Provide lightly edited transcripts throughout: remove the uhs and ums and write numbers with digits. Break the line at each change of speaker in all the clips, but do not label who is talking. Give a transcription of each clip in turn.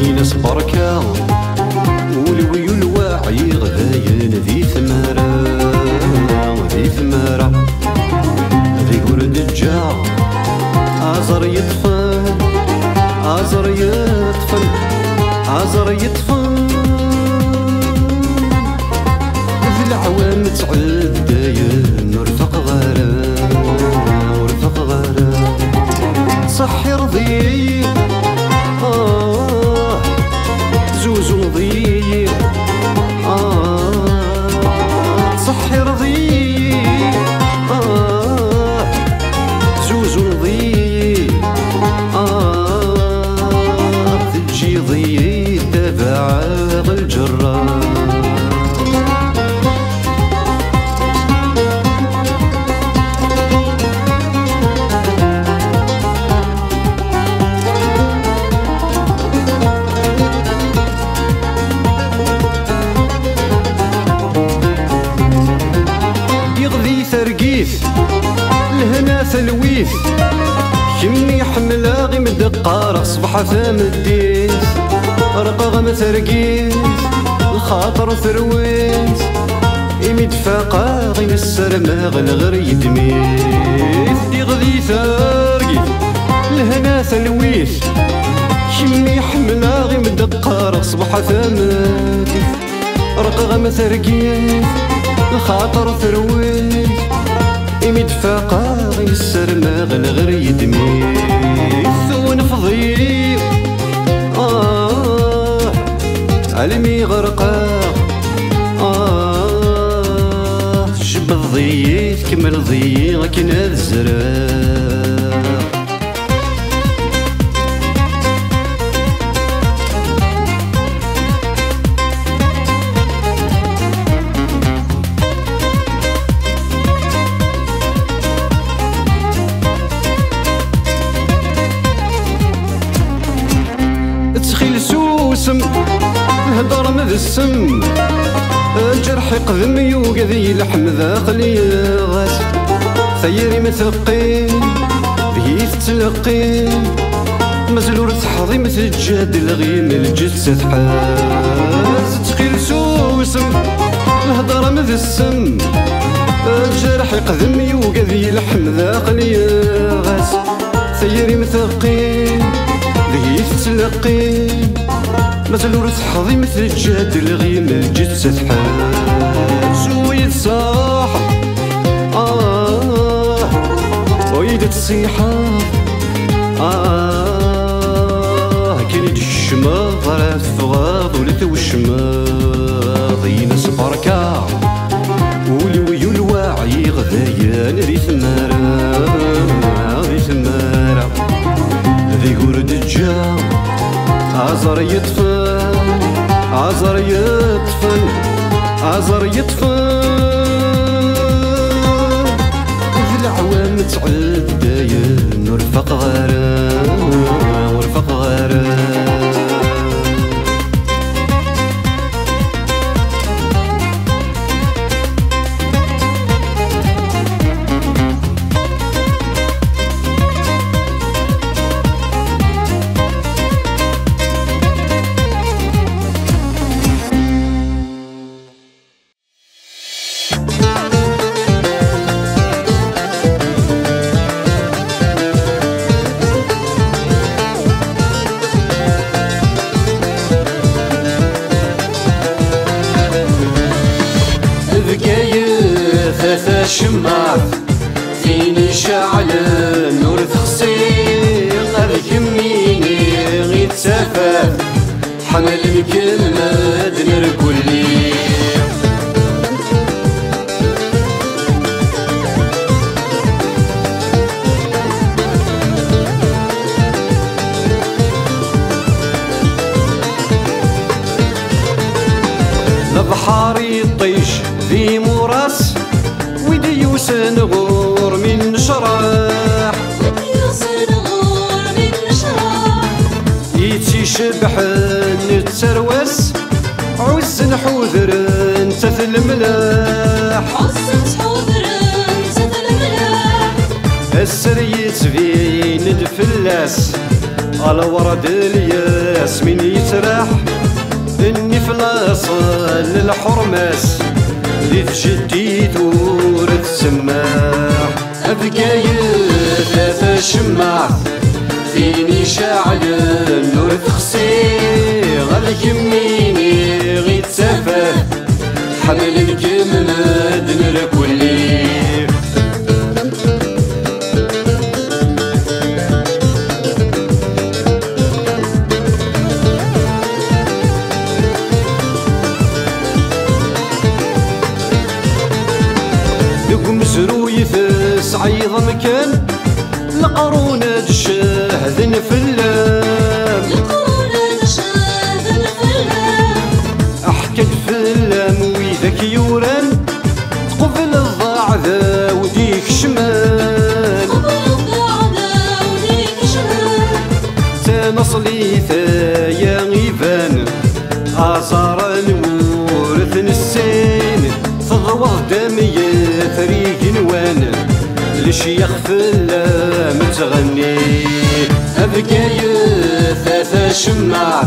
ينس بركة ولوي الواعي غداين ذي ثمرة ذي ثمرة ذي ورد الجاع عزر يطفن عزر يطفن عزر يطفن ذي العوام تعداين ورفق غرام ورفق غرام صحي رضي زوز نضيع صحي رضي زوز نضيع تجي ضيع تبع الجرار الهنا ثلويث كمي حملة غي مدقارة صبح ثام الديس رقا غم ثرقيث الخاطر ثرويث إمد فاقا غي السرماغ الغر يدميث يغذي ثرقيث الهنا ثلويث كمي حملة غي مدقارة صبح ثام الديس رقا غم ثرقيث الخاطر ثرويث إمد فاقا غي السرماغ الغر يدميث ونفضي علمي غرقا جبد ضيث كمل ضي لكن هذا الزرار تخيل سوسم الهدر مذ السم الجرح يقذم يوقذي لحم ذاخلي غاس ثيري مثقين بهيث تلقين مزلور تحظي مثل الجاد الغيم الجثة حاس تخيل سوسم الهدر مذ السم الجرح يقذم يوقذي لحم ذاخلي غاس ثيري مثقين بهيث تلقين مازالو تحظي مثل الجاد الغيم الجثة حاس ويد صاحب ويد تصيحة كان يد الشماغ راه تفغاض ولا توشماغ ينس بركة ولوي الواعي غدايان ذي ثمارة ذي ثمارة ذي ورد الجا عزر يطفن عزر يطفن عزر يطفن ذي العوام تعداين ورفق غرام ورفق غرام شمع فيني شعل نور تخصي غير يميني غير تسافر حمل الكلمة نرقل لي البحر يطيش ذي مراس صنغور من شراح يتشبح نتسروس عز نحوذر نتث الملاح السريت فين الفلاس على ورد الياس من يتراح اني فلاصل للحرماس اللي في جدي دور تسماح ابقى ثلاثة شماع فيني شاعل النور تخسي غالك يميني غيت سفر حمل الكمد نركولي لكم زرويث سعيض مكان القرونة تشاهدن في اللام أحكد في اللام ويذاك يوران قبل الضعذا وديك شمال تنصلي ثايا غيبان آثار نورث السين تضوض دمية ثريق نوان الشيخ في اللام تغني أبقى ثلاثة شماع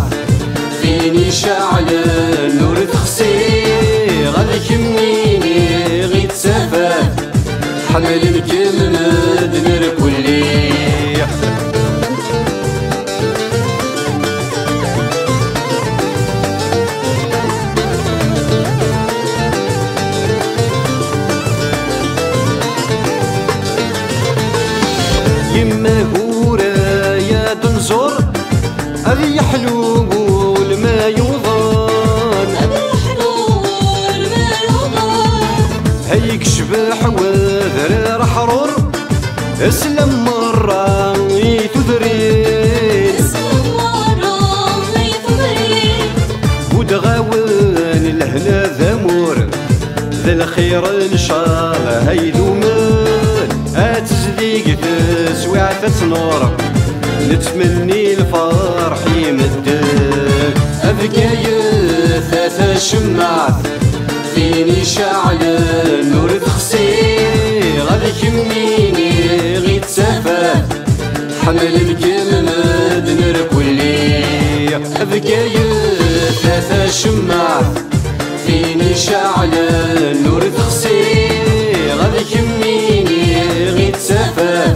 فيني شاعل النور تخسي غالك يميني غيت سفر حمل الكمد نركولي يما هورا يا دنزور أبي حلول ما يوضان هيك شبح وذرار حرور اسلم مرة يتذرين ودغاون الهنا ذمور ذا الخير ان شاء الله هيدومان اتزديق تسويعة تنور نتمني الفرح يمدك أبقى ثلاثة شماع فيني شاعل النور تخسي غالك يميني غيت سفر حمل الكمد نركولي أبقى ثلاثة شماع فيني شاعل النور تخسي غالك يميني غيت سفر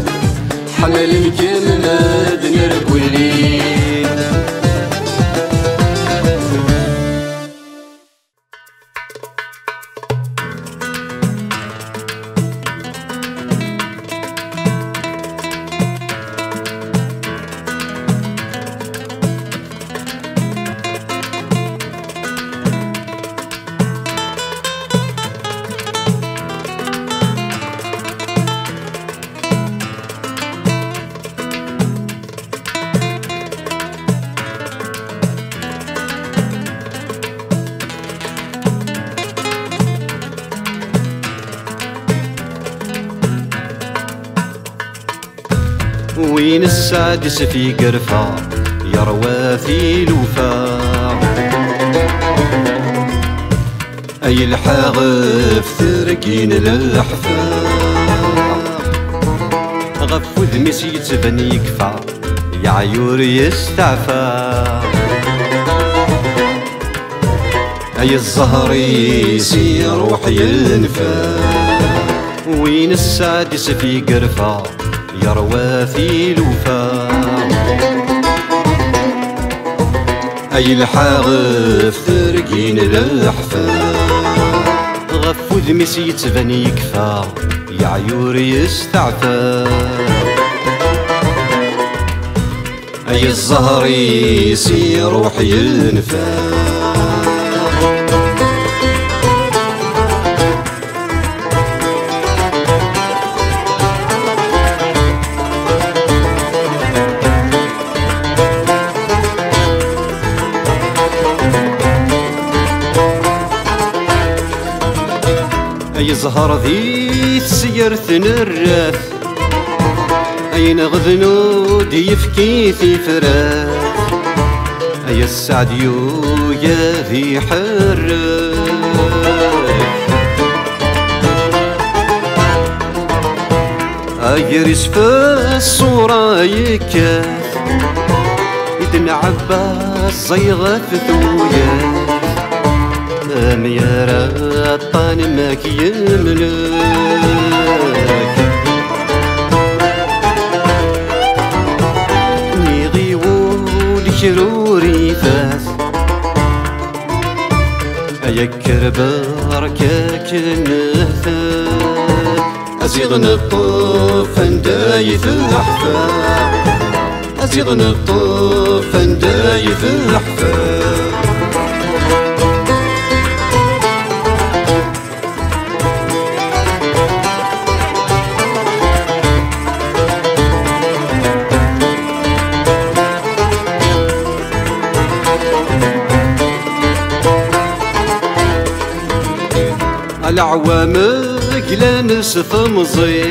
حمل الكمد نركولي وين السادس في قرفة يروى في الوفا أي الحاغف ثرقين للحفا غف ذميس يتبن يكفى يعيور يستعفى أي الزهر يسير روح ينفى وين السادس في قرفة يروى في الوفا أي الحاغف ثرقين للحفا غف ذميس يتبن يكفى يعيور يستعفى أي الزهر يسير روح ينفى أي زهر ذي سيرت الراث أي نغذنود يفكي في فراث أي السعد يا ذي حراث أي رزف الصورة يكاث يدن عباس زيغة ثوياث أميرا الطان ماك يملك نيغي والكروري فاث أيكر بركاك النثاث أزيغ نطوف اندايث الأحفاد أزيغ نطوف اندايث الأحفاد العوامك لا نستمزي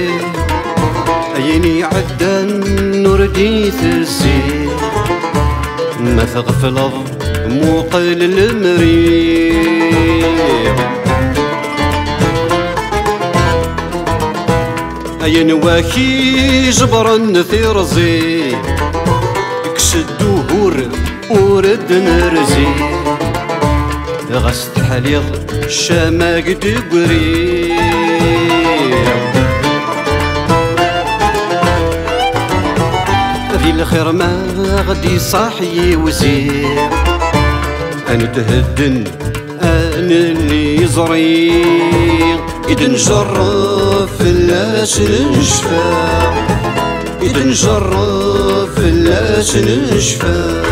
أيني عدى النور تسي ما تغفلظ موقل المريض أين واكي جبرا ثيرزي كسدو ورد نرزي غست حليض شاماك دبري ذي الخير ما غدي صاحي وزير أنا تهدن أنا اللي زريق إذا نجرب فلاش نشفى إذا نجرب فلاش نشفى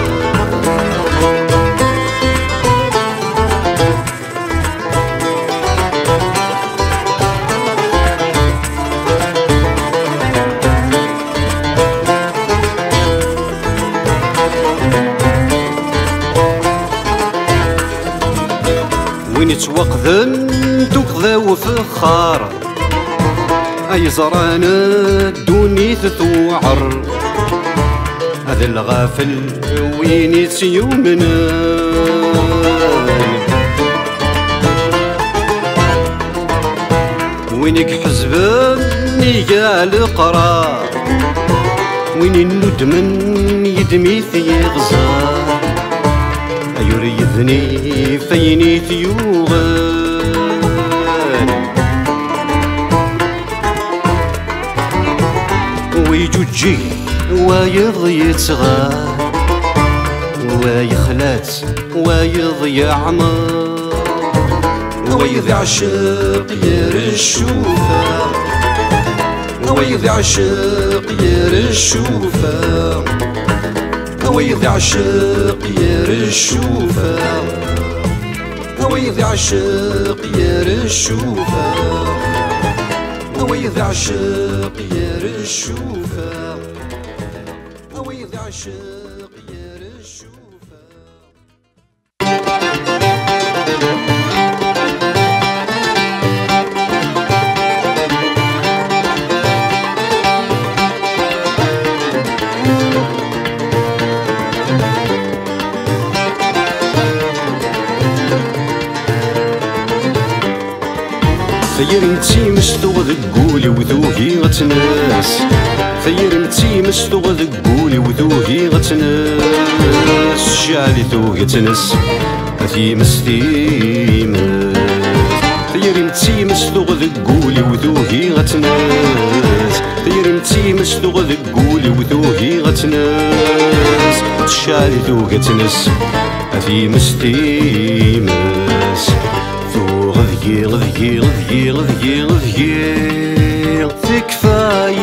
وين يتوقذن توكذا وفخار أي زرانا الدوني تثوعر هذا الغافل وين يتيومنا وينك حزبني قال قرار وين الند من يدمي في غزار يريدني فيني ثيوغان ويجوجي ويضي صغار ويخلات ويضي عمار ويضي عشق يرشوفا ويضي عشق يرشوفا ويضي عشق يرشوفا ويضي عشق يرشوفا ويضي عشق يرشوفا ويضي عشق يرشوفا ثير نتي مشتوغ ذقولي وذوهي غتناس ثير نتي مشتوغ ذقولي وذوهي غتناس شعلي ذوق تنس أثي مستيمات ثير نتي مشتوغ ذقولي وذوهي غتناس ثير نتي مشتوغ ذقولي وذوهي غتناس شعلي ذوق تنس أثي مستيمات غذي غذي غذي غذي غذي تكفاي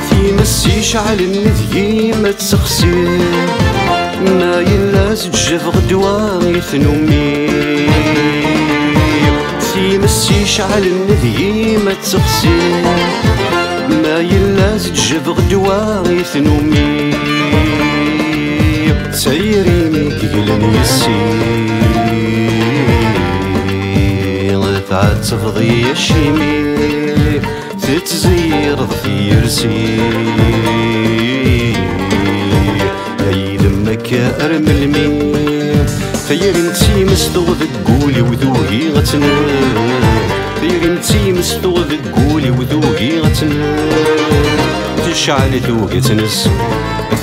في مسي شعل النذي ما تسخسي ما يلا زجف غدوة يثنمي في مسي شعل النذي ما تسخسي ما يلا زجف غدوة يثنمي سيريني كيلن يسير تعاد تفضي الشيمي تتزير ضفي رسي هاي دمك ارمل مي ثير انتي مستوى ذقولي وذوقي غتنا ثير انتي مستوى ذقولي وذوقي غتنا تشعل ذوقي تنس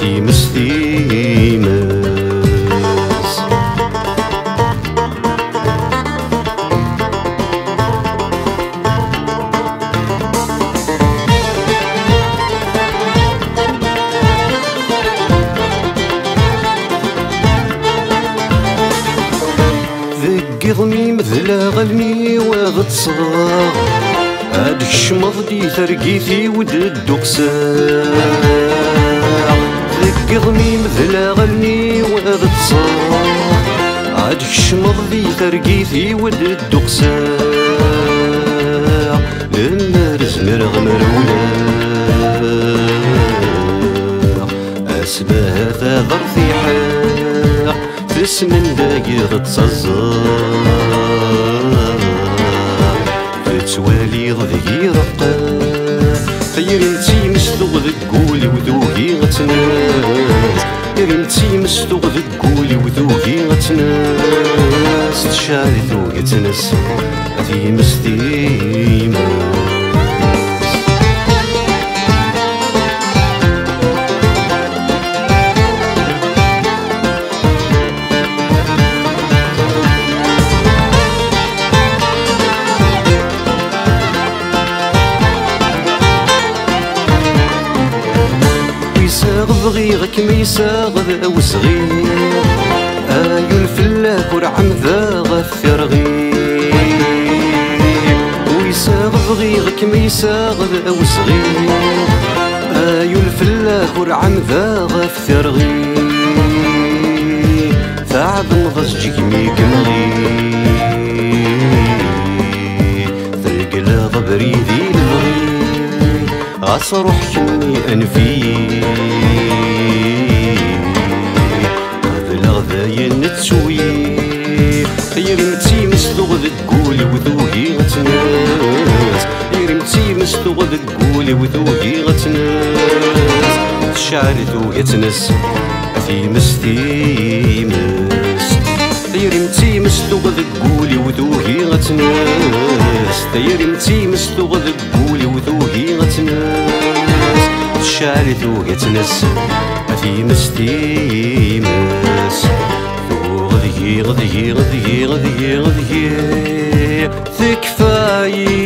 ثيمس ثيمس ذقضني مثل غلني واغد صغار هاد الشمض دي ثرقيثي ود الدقسار ذقضني مثل غلني واغد صغار هاد الشمض دي ثرقيثي ود الدقسار للنار زمر غمر ولا أسباه ثاثر في حال تسمن داير تصزر تتوالي ضذي رقا ثير انتي مستوغ ذقولي وذوقي غتناس ثير انتي مستوغ ذقولي وذوقي غتناس تشعلي ذوقي تنس ثيمس ثيمس صغيرك ميساغ ذا صغير آيو الفلاك ورعم ذا غفر غير ويساغ صغيرك ميساغ ذا صغير آيو الفلاك ورعم ذا غفر غير ثعب نضجك ميك مغير ثرقلا ضبري ذي الغير أصرح كني أنفي نتسوي يرمتي مستوغ ذقولي وذوقي غتناس يرمتي مستوغ ذقولي وذوقي غتناس تشعري ذوقي تنس ثيمس ثيمس يرمتي مستوغ ذقولي وذوقي غتناس يرمتي مستوغ ذقولي وذوقي غتناس تشعري ذوقي تنس ثيمس ثيمس غذي غذي غذي غذي غذي تكفاي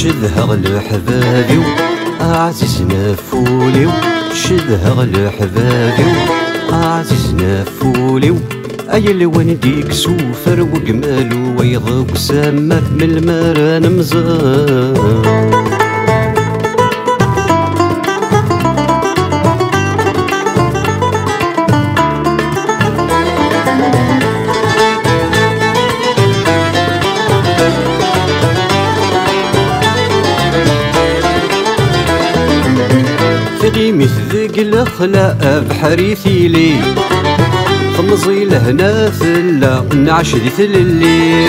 شدها لحبابي وعزيزنا فولي شدها لحبابي وعزيزنا فولي اي الوان ديك سوفر وجمالو ويض وسامر من المران مزار قيمة ذق الأخلاق بحريثي لي خمزي لهنا ثلا نعش ذي ثللي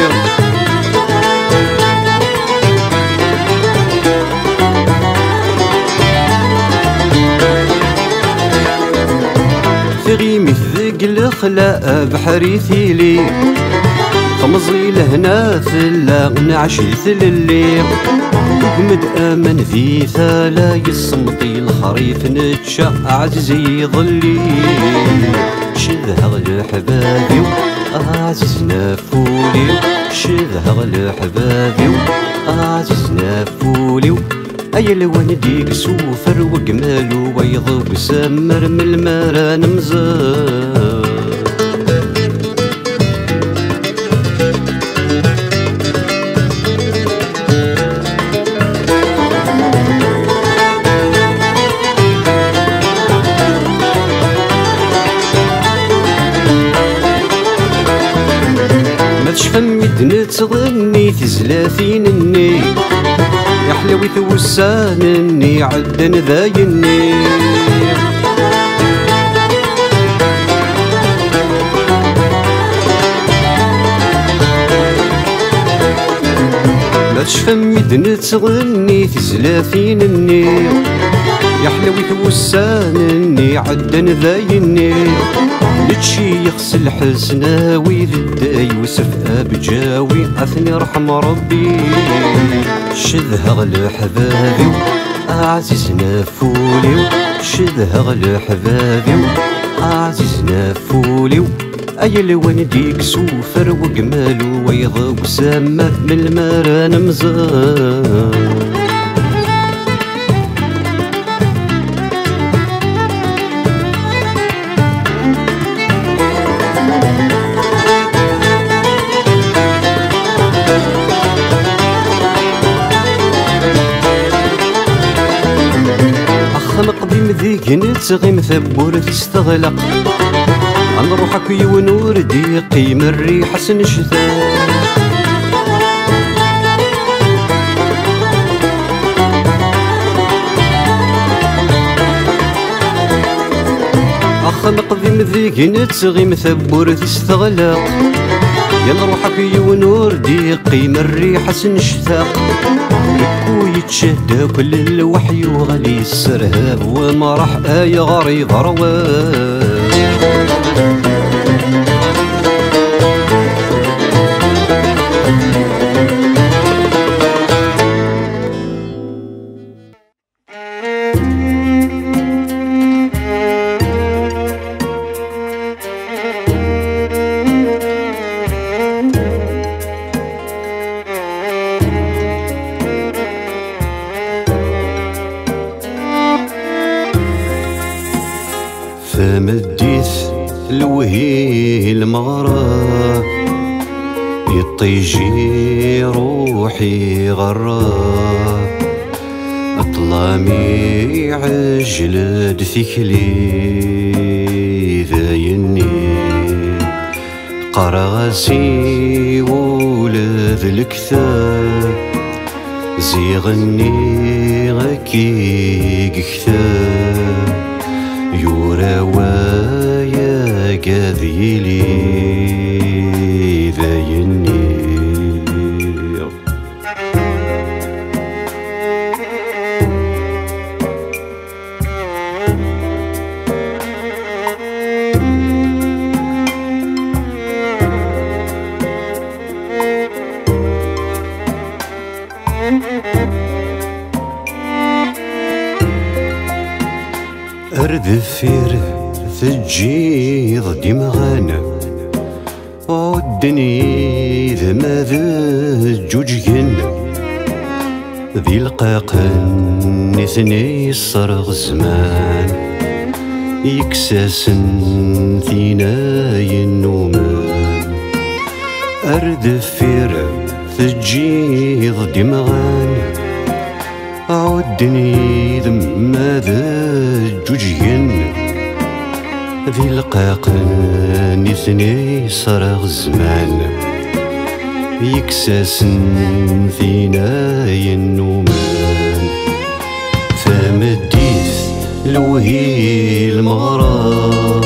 ثغيمة ذق الأخلاق بحريثي لي خمزي لهنا ثلا نعشي ثللي قمد امن ذي ثلا يصمطي الخريف نتشا عزيزي ظلي شذها لحبابي عزيز نافولي شذها لحبابي عزيز نافولي أي لوان ديك سوفر وجمالو ويض وسمر من المران مزار ما تشفم مدن تغني تزلافين الني يا حلاوي توسانني عدن ذايني ما تشفم مدن تغني تزلافين الني يا حلاوي توسانني عدن ذايني نتشي يغسل حزناوي ذداي وسف أبجاوي عثني رحم ربي شذها لحبابي عزيز نافولي شذها لحبابي عزيز نافولي أي لوان ديك سوفر وجمالو ويض وسمر من المران مزار مقدم ذيك نتغيم ثبور تستغلق عن روحك ونور ديقي من الريح سنشتا مقدم ذيك نتغيم ثبور تستغلق يا روحك ونور ديقي من الريح سنشتا ويتشهد كل الوحي وغلي السرهاب وما راح آية غريض رواه فمديت الوهي المغرى يطيجي روحي غرى أطلامي عجلد ثكلي ذايني قرغسي ولذ الكثار زيغني غكي كثار يورا ويا قاذيلي ذايني أردفير ثجيض دمغانا ودني ذا ماذا جوجينا ذي القاقن نثني الصرغ زمان يكساسن ثيناي النومان أردفير ثجيض دمغانا عودني ماذا جوجين ذي القاقن نثني صرغ الزمان يكساسن فيناي النومان فمديت الوهي المغرى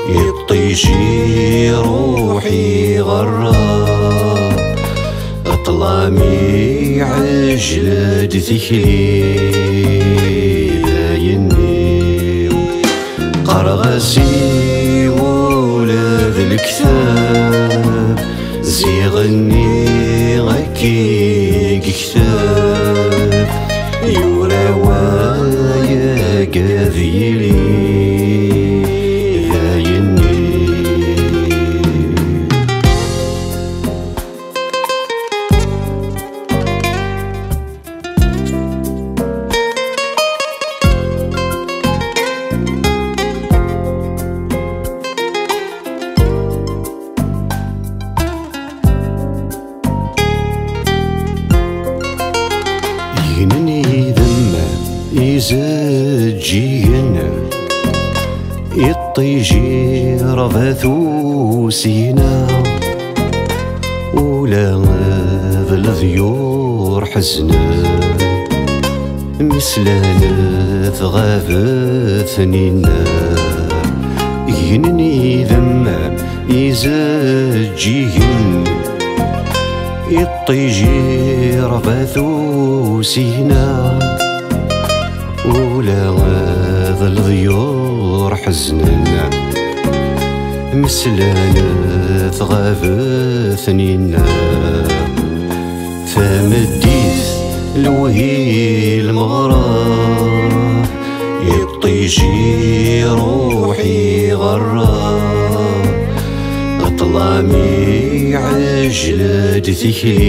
يطيجي روحي غرى أطلامي عجلد ثكلي ذايني قرغسي ولاد الكتاب زيغني غكي كتاب يورا وايا قاذيلي هايني ينني ذمة يزجينا يطيجي رفاثو سينا ولا ذا الذيور حزنا مسلانا ثغاثنينا ينني ذمة يزجينا يطيجي رفاثو سينا ولا ذا الضيور حزننا مسلانا ثغاثنينا فمديث لوهي المغرب يطيجي روحي غراب أطلامي عجلة ثكلي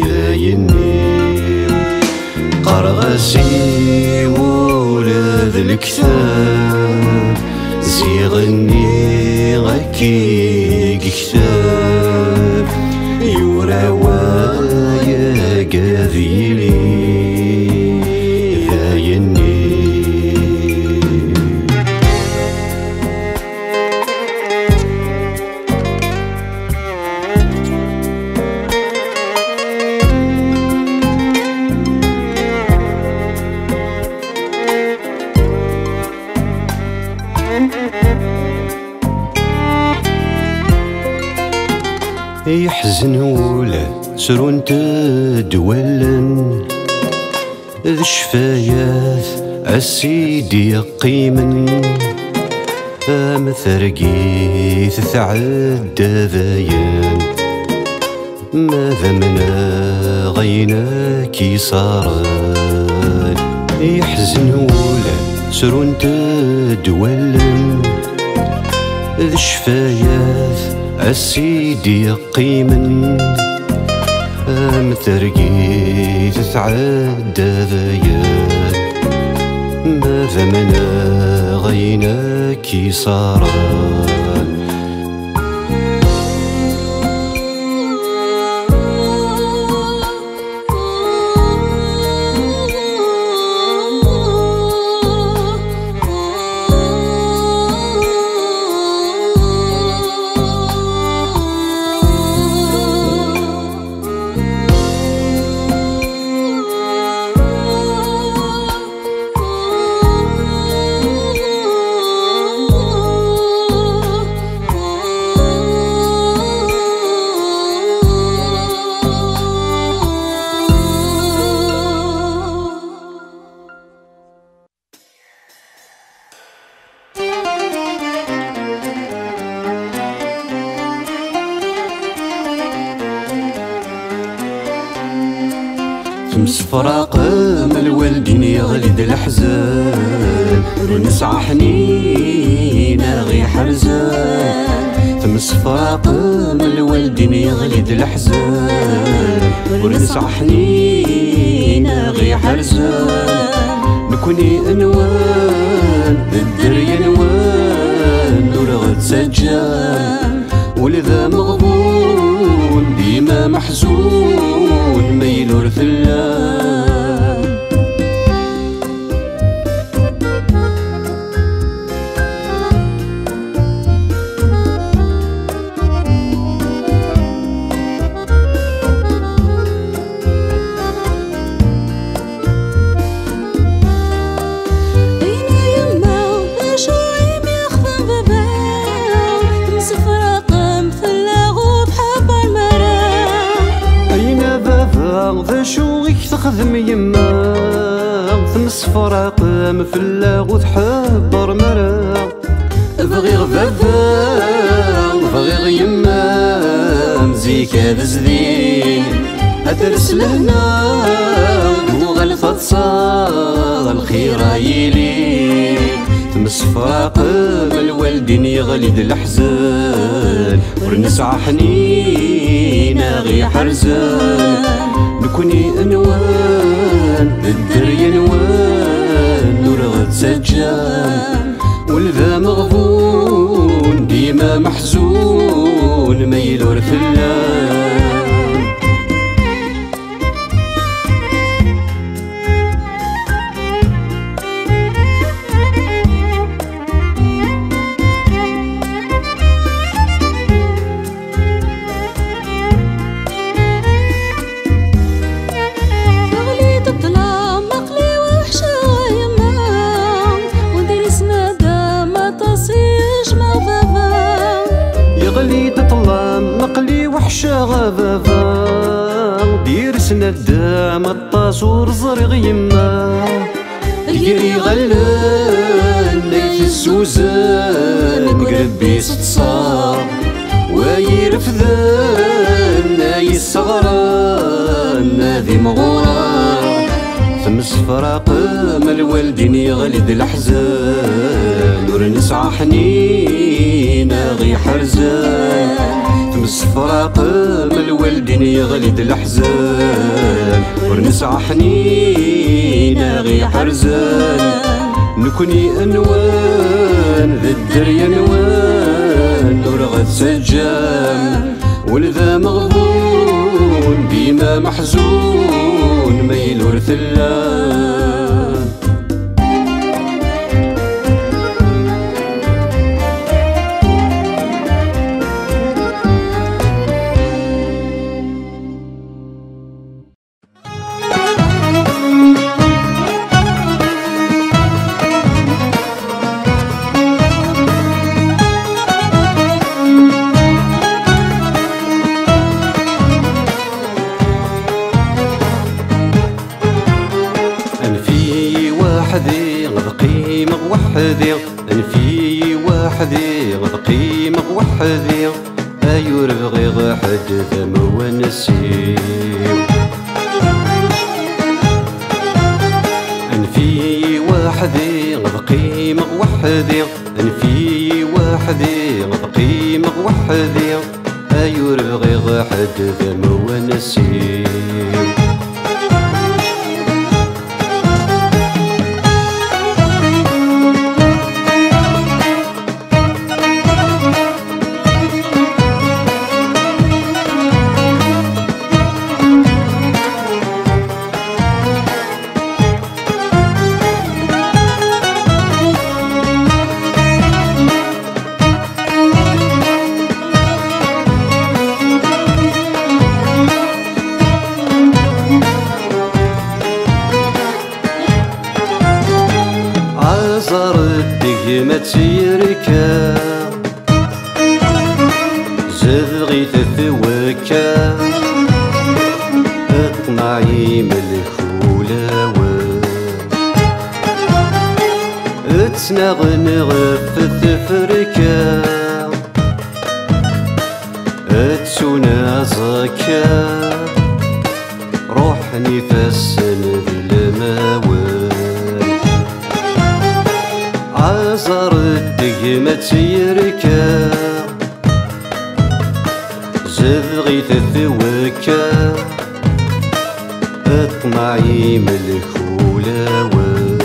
بايني قرغسي ولاد الكتاب زيغني غكي كتاب يورا وايا قاذيلي بايني يحزن ولا سرون تدولن ذي الشفايات عالسيدي قيمن مثرقيت ثعد ذاين ماذا منا غيناكي صارن يحزن ولا سرون تدولن ذي الشفايات عالسيدي قيمن مثرقيت ثعد ذاين ماذا منا غيناكي صارن مصفراق من الوالدين يغلد الأحزان ونسعى حنين غي حرزان مصفراق من الوالدين يغلد الأحزان ونسعى حنين غي حرزان نكوني أنوان الدري أنوان ورغد سجان ولذا مغبون ديما محزون ما ينور ثلان ذا شو غيك تخدم يما ثمس فراقم في اللاغوث حبر مرا بغي غبابا بغي غيما ذيك هذا زدين أدرس لهنا وغلفة صار الخير يلي تمس فراق الوالدين يغلد الأحزان ورنسعى حنين غي حرزان نكوني أنوان الدريا نوان نور غد سجان والذا مغبون ديما محزون ما يلور فلان مقلي وحشة غبابا دير سندام الطاسور زرغ يما القري غلان نيت السوزان قربي ستصار ويرفذان ناي الصغران نادي مغوران ثمس فراق من الوالدين يغلد الأحزان ورنسعى حنين غي حرزان تمس فراق من الوالدين يغلد الأحزان ورنسعى حنين غي حرزان نكوني أنوان ذا الدريا نوان نور غد سجام ولذا مغبون ديما محزون ما يلور ثلان أنفي وحدي غضقي مغوحدي أيور بغي غحد ذم ونسيم أنفي وحدي غضقي مغوحدي أنفي وحدي غضقي مغوحدي أيور بغي غحد ذم ونسيم تيركا زذغي تثوكا اطمعي ملكولاوة اتنغنغ في الثفركا اتسونازكا روحني فسن ذلماوة عزر الدقمة تيركا زذغي تثوكا اطمعي ملكولاوة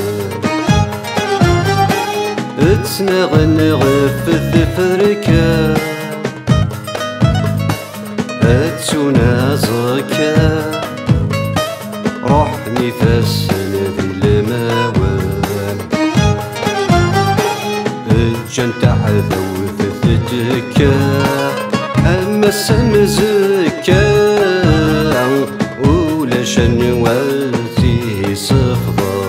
اتنغنغ في الثفركا اتسونازكا روحني فسن ذلماوة جنت عذو ثتك أما سنزكا ولا شنواتي صفضانا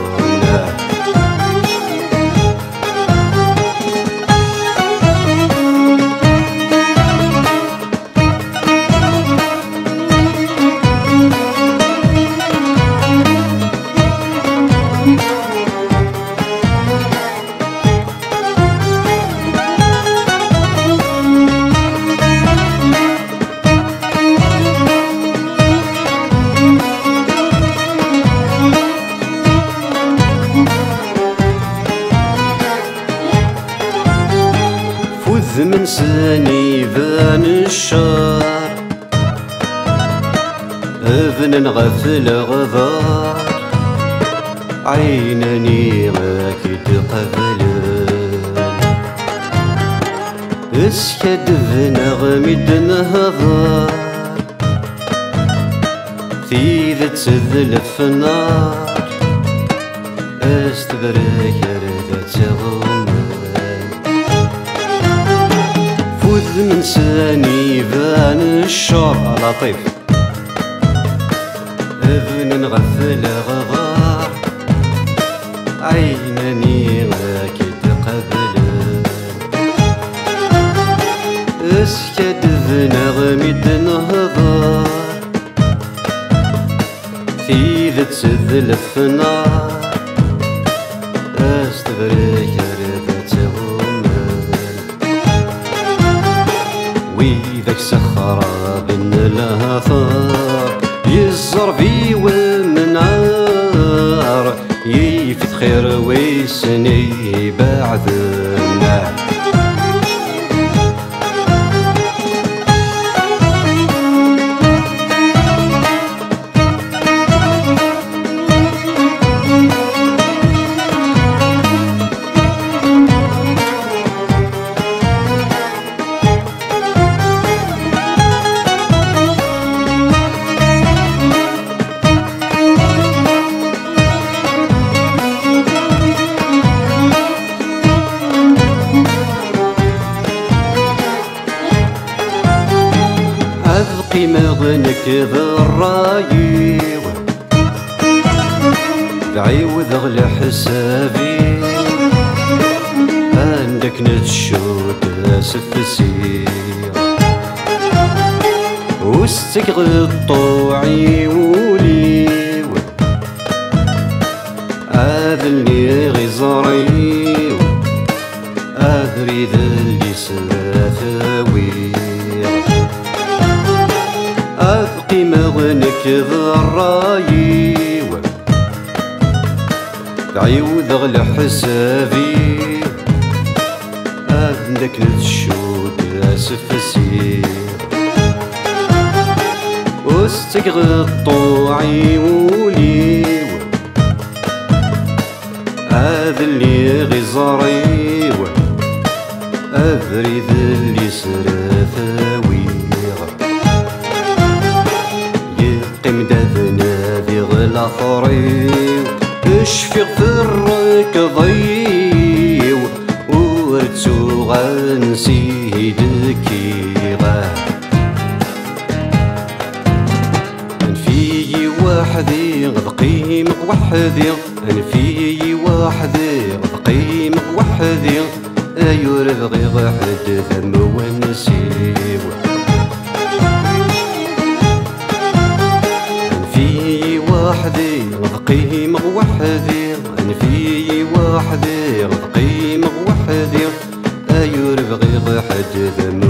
منساني بان الشار ابن غفل غبار عينني غاك تقبلن اسكد بنغمي نهضر ثيذ تذلف نار استبرك رد تغمر فوذ منساني بان الشار لطيف ابن غفل غبار عينني غاك تقبلن اسكد بنغمي نهضر ثيذ تذلف نار استبرك رد تغمر ويذاك سخرة بن الهثار يزر في ومنار يفت خير ويسني بعد النار أذقي مغنك ذرايو بعيوذ غلى حسابي عندك نتشود سفسير واستقغ طوعي وليو أذلني غزاريو أذري ذلي سلاثاوي أذقي مغنك ذرايو بعيوذ غلى حسابي عندك نتشود سفسير واستقغ طوعي وليو أذلي غزاريو أذري ذلي سراثاوي يقيم دذنا ذي غلا ثريو اشفق في الركضيو ورتسو غنسيدك يغاه انفي وحدي غد قيمك وحدي انفي وحدي غد قيمك وحدي ايور بغي غحد ثم ونسيو انفي وحدي غد قيمك وحدي انفي وحدي غد قيمك وحدي ايور بغي غحد ثم